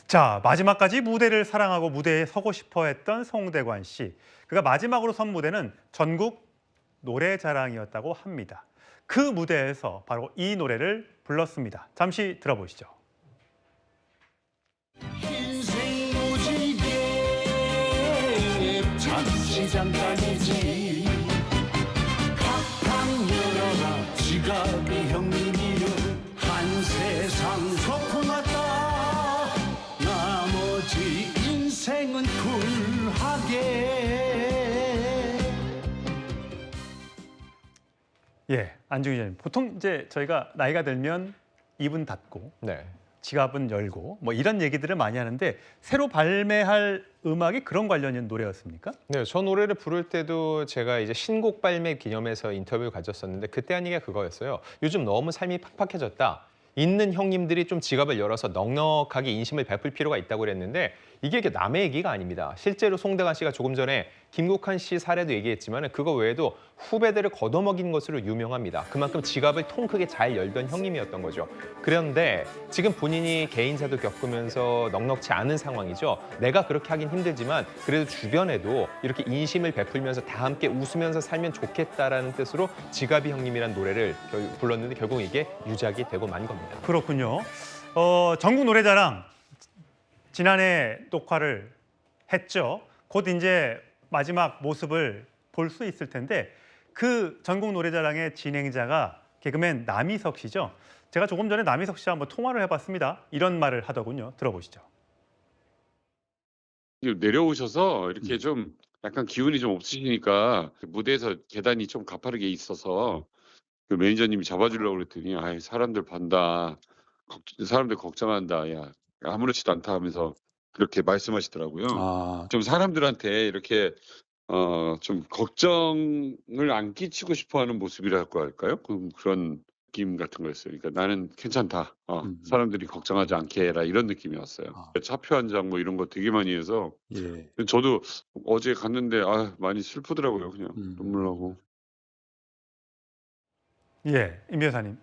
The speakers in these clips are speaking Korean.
자, 마지막까지 무대를 사랑하고 무대에 서고 싶어 했던 송대관 씨. 그가 마지막으로 선 무대는 전국 노래자랑이었다고 합니다. 그 무대에서 바로 이 노래를 불렀습니다. 잠시 들어보시죠. 인생 무지개 잠시 잠깐이지 팍팍 열어라 지갑이 형님이여 한 세상 소풍 왔다 나머지 인생은 쿨하게. 예, 안중희 기자님. 보통 이제 저희가 나이가 들면 입은 닫고 네. 지갑은 열고 뭐 이런 얘기들을 많이 하는데 새로 발매할 음악이 그런 관련된 노래였습니까? 네, 저 노래를 부를 때도 제가 이제 신곡 발매 기념해서 인터뷰를 가졌었는데 그때 한 얘기가 그거였어요. 요즘 너무 삶이 팍팍해졌다. 있는 형님들이 좀 지갑을 열어서 넉넉하게 인심을 베풀 필요가 있다고 그랬는데 이게 남의 얘기가 아닙니다. 실제로 송대관 씨가 조금 전에 김국환 씨 사례도 얘기했지만 그거 외에도 후배들을 걷어먹인 것으로 유명합니다. 그만큼 지갑을 통 크게 잘 열던 형님이었던 거죠. 그런데 지금 본인이 개인사도 겪으면서 넉넉지 않은 상황이죠. 내가 그렇게 하긴 힘들지만 그래도 주변에도 이렇게 인심을 베풀면서 다 함께 웃으면서 살면 좋겠다라는 뜻으로 지갑이 형님이란 노래를 불렀는데 결국 이게 유작이 되고 만 겁니다. 그렇군요. 전국 노래자랑 지난해 녹화를 했죠. 곧 이제 마지막 모습을 볼 수 있을 텐데 그 전국 노래자랑의 진행자가 개그맨 남희석 씨죠. 제가 조금 전에 남희석 씨와 한번 통화를 해봤습니다. 이런 말을 하더군요. 들어보시죠. 내려오셔서 이렇게 좀 약간 기운이 좀 없으시니까 무대에서 계단이 좀 가파르게 있어서 그 매니저님이 잡아주려고 그랬더니 아이 사람들 반다. 사람들 걱정한다. 야 아무렇지도 않다 하면서 그렇게 말씀하시더라고요. 좀 사람들한테 이렇게 좀 걱정을 안 끼치고 싶어하는 모습이랄까 할까요? 그런 느낌 같은 거였어요. 그러니까 나는 괜찮다. 사람들이 걱정하지 않게 해라 이런 느낌이었어요. 차표 한 장 뭐 이런 거 되게 많이 해서 예. 저도 어제 갔는데 많이 슬프더라고요. 그냥 눈물 나고. 예, 임 변호사님.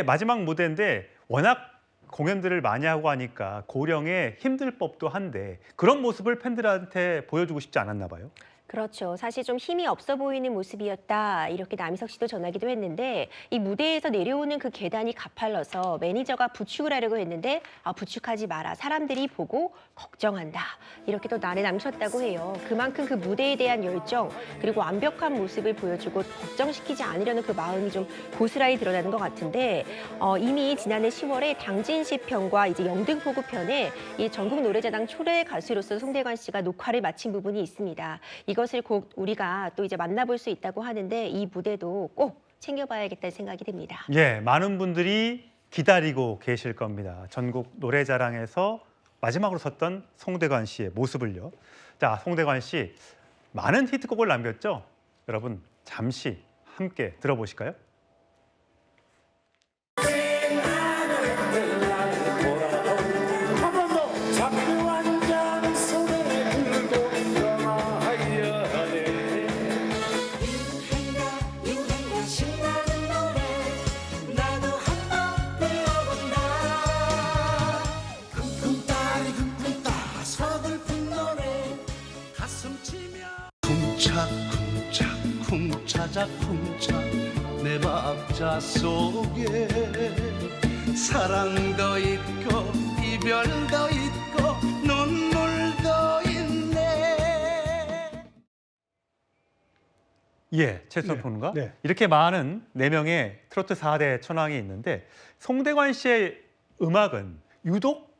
마지막 무대인데 워낙 공연들을 많이 하고 하니까 고령에 힘들 법도 한데 그런 모습을 팬들한테 보여주고 싶지 않았나 봐요. 그렇죠. 사실 좀 힘이 없어 보이는 모습이었다. 이렇게 남희석 씨도 전하기도 했는데 이 무대에서 내려오는 그 계단이 가팔라서 매니저가 부축을 하려고 했는데 부축하지 마라. 사람들이 보고 걱정한다. 이렇게 또 난에 남셨다고 해요. 그만큼 그 무대에 대한 열정 그리고 완벽한 모습을 보여주고 걱정시키지 않으려는 그 마음이 좀 고스란히 드러나는 것 같은데 이미 지난해 10월에 당진시 편과 이제 영등포구 편에 이 전국 노래자랑 초대 가수로서 송대관 씨가 녹화를 마친 부분이 있습니다. 이것을 곧 우리가 또 이제 만나볼 수 있다고 하는데 이 무대도 꼭 챙겨봐야겠다는 생각이 듭니다. 예, 많은 분들이 기다리고 계실 겁니다. 전국 노래자랑에서 마지막으로 섰던 송대관 씨의 모습을요. 자, 송대관 씨 많은 히트곡을 남겼죠? 여러분 잠시 함께 들어보실까요? 쿵차쿵차 내 박자 속에 사랑도 있고 이별도 있고 눈물도 있네. 예, 최수선 평론가. 네. 이렇게 많은 4명의 트로트 4대 천왕이 있는데 송대관 씨의 음악은 유독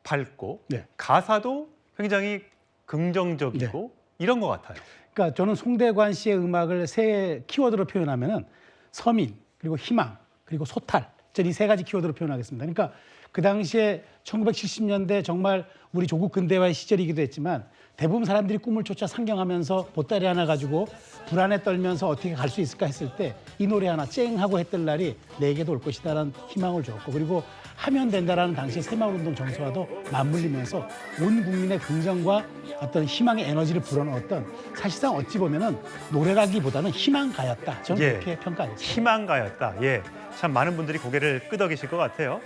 밝고 네. 가사도 굉장히 긍정적이고 이런 것 같아요. 그러니까 저는 송대관 씨의 음악을 세 키워드로 표현하면은 서민, 그리고 희망, 그리고 소탈. 저는 이 세 가지 키워드로 표현하겠습니다. 그러니까 그 당시에 1970년대 정말 우리 조국 근대화의 시절이기도 했지만 대부분 사람들이 꿈을 쫓아 상경하면서 보따리 하나 가지고 불안에 떨면서 어떻게 갈 수 있을까 했을 때 이 노래 하나 쨍 하고 했던 날이 내게도 올 것이다라는 희망을 줬고 그리고 하면 된다라는 당시의 새마을운동 정서와도 맞물리면서 온 국민의 긍정과 어떤 희망의 에너지를 불어넣었던 사실상 어찌 보면은 노래라기보다는 희망가였다. 저는 그렇게 평가하겠습니다. 희망가였다. 예, 참 많은 분들이 고개를 끄덕이실 것 같아요.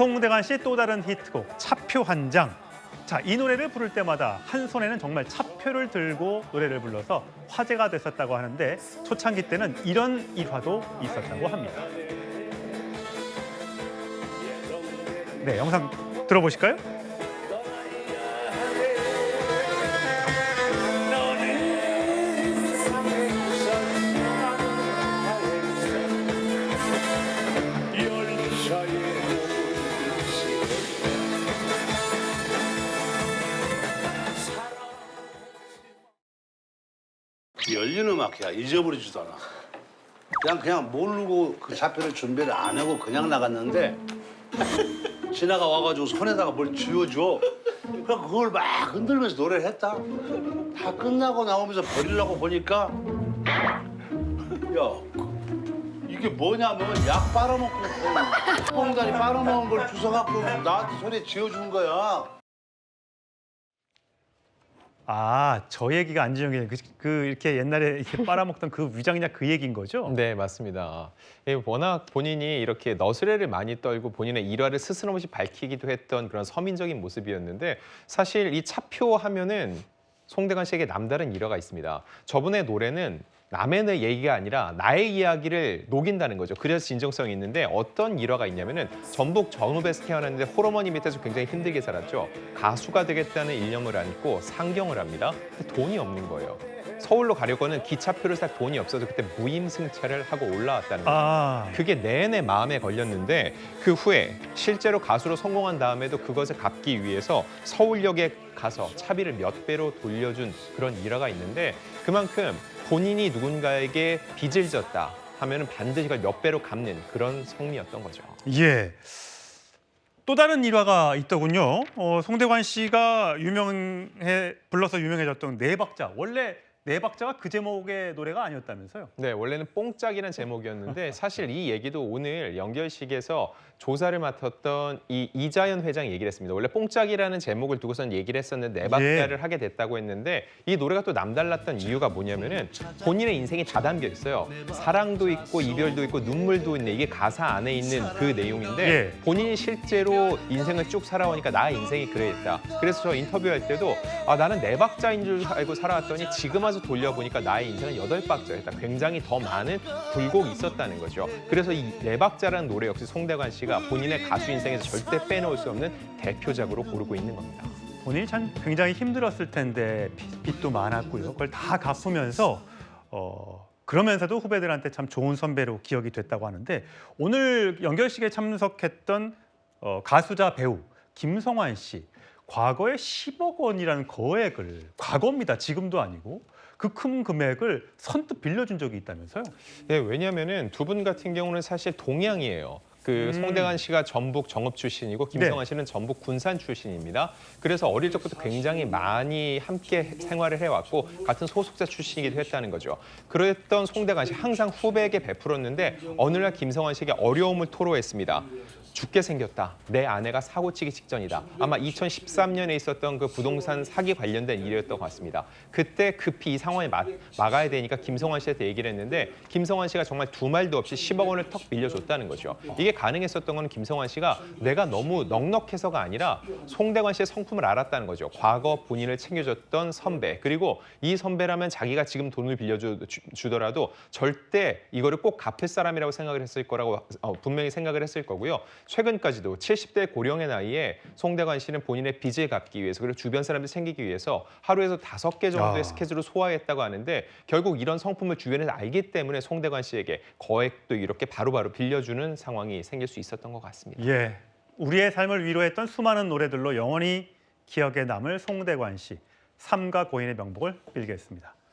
송대관 씨의 또 다른 히트곡 차표 한 장. 자, 이 노래를 부를 때마다 한 손에는 정말 차표를 들고 노래를 불러서 화제가 됐었다고 하는데 초창기 때는 이런 일화도 있었다고 합니다. 네, 영상 들어보실까요? 열린 음악이야. 잊어버리지도 않아. 그냥 모르고 그 좌표를 준비를 안 하고 그냥 나갔는데 지나가 와가지고 손에다가 뭘 쥐어줘. 그럼 그걸 막 흔들면서 노래를 했다. 다 끝나고 나오면서 버리려고 보니까 이게 뭐냐면 약 빨아먹고 뽕다리 빨아먹은 걸 주워갖고 나한테 손에 쥐어준 거야. 아, 저 얘기가 안지영이 이렇게 옛날에 이렇게 빨아먹던 그 위장약 그 얘기인 거죠? 네, 맞습니다. 워낙 본인이 이렇게 너스레를 많이 떨고 본인의 일화를 스스럼없이 밝히기도 했던 그런 서민적인 모습이었는데 사실 이 차표 하면은 송대관 씨에게 남다른 일화가 있습니다. 저분의 노래는 남의 얘기가 아니라 나의 이야기를 녹인다는 거죠. 그래서 진정성이 있는데 어떤 일화가 있냐면은 전북 전읍에서 태어났는데 홀어머니 밑에서 굉장히 힘들게 살았죠. 가수가 되겠다는 일념을 안고 상경을 합니다. 근데 돈이 없는 거예요. 서울로 가려고는 기차표를 살 돈이 없어서 그때 무임승차를 하고 올라왔다는 거예요. 아, 그게 내내 마음에 걸렸는데 그 후에 실제로 가수로 성공한 다음에도 그것을 갚기 위해서 서울역에 가서 차비를 몇 배로 돌려준 그런 일화가 있는데 그만큼 본인이 누군가에게 빚을 졌다 하면은 반드시 그걸 몇 배로 갚는 그런 성미였던 거죠. 예. 또 다른 일화가 있더군요. 송대관 씨가 불러서 유명해졌던 네 박자. 원래 네 박자가 그 제목의 노래가 아니었다면서요? 네, 원래는 뽕짝이라는 제목이었는데 사실 이 얘기도 오늘 연결식에서 조사를 맡았던 이자연 회장이 얘기를 했습니다. 원래 뽕짝이라는 제목을 두고선 얘기를 했었는데 네 박자를 하게 됐다고 했는데 이 노래가 또 남달랐던 이유가 뭐냐면은 본인의 인생이 다 담겨 있어요. 사랑도 있고 이별도 있고 눈물도 있네. 이게 가사 안에 있는 그 내용인데 예. 본인이 실제로 인생을 쭉 살아오니까 나의 인생이 그랬다. 그래서 저 인터뷰할 때도 나는 네 박자인 줄 알고 살아왔더니 지금 와서 돌려보니까 나의 인생은 8박자였다. 굉장히 더 많은 굴곡이 있었다는 거죠. 그래서 이 네 박자라는 노래 역시 송대관 씨가 본인의 가수 인생에서 절대 빼놓을 수 없는 대표작으로 고르고 있는 겁니다. 본인이 참 굉장히 힘들었을 텐데 빚도 많았고요. 그걸 다 갚으면서 그러면서도 후배들한테 참 좋은 선배로 기억이 됐다고 하는데 오늘 연결식에 참석했던 가수자 배우 김성환 씨 과거에 10억 원이라는 거액을 과거입니다. 지금도 아니고 그 큰 금액을 선뜻 빌려준 적이 있다면서요? 네, 왜냐하면은 두 분 같은 경우는 사실 동양이에요. 송대관 씨가 전북 정읍 출신이고 김성환 씨는 전북 군산 출신입니다. 그래서 어릴 적부터 굉장히 많이 함께 생활을 해왔고 같은 소속사 출신이기도 했다는 거죠. 그랬던 송대관 씨 항상 후배에게 베풀었는데 어느 날 김성환 씨에게 어려움을 토로했습니다. 죽게 생겼다. 내 아내가 사고치기 직전이다. 아마 2013년에 있었던 그 부동산 사기 관련된 일이었던 것 같습니다. 그때 급히 이 상황을 막아야 되니까 김성환 씨한테 얘기를 했는데 김성환 씨가 정말 두 말도 없이 10억 원을 턱 빌려줬다는 거죠. 이게 가능했었던 건 김성환 씨가 내가 너무 넉넉해서가 아니라 송대관 씨의 성품을 알았다는 거죠. 과거 본인을 챙겨줬던 선배. 그리고 이 선배라면 자기가 지금 돈을 빌려주더라도 절대 이거를 꼭 갚을 사람이라고 생각을 했을 거라고 분명히 생각을 했을 거고요. 최근까지도 70대 고령의 나이에 송대관 씨는 본인의 빚을 갚기 위해서 그리고 주변 사람들 챙기기 위해서 하루에서 5개 정도의 스케줄을 소화했다고 하는데 결국 이런 성품을 주변에서 알기 때문에 송대관 씨에게 거액도 이렇게 바로바로 빌려주는 상황이 생길 수 있었던 것 같습니다. 예, 우리의 삶을 위로했던 수많은 노래들로 영원히 기억에 남을 송대관 씨. 삼가 고인의 명복을 빌겠습니다.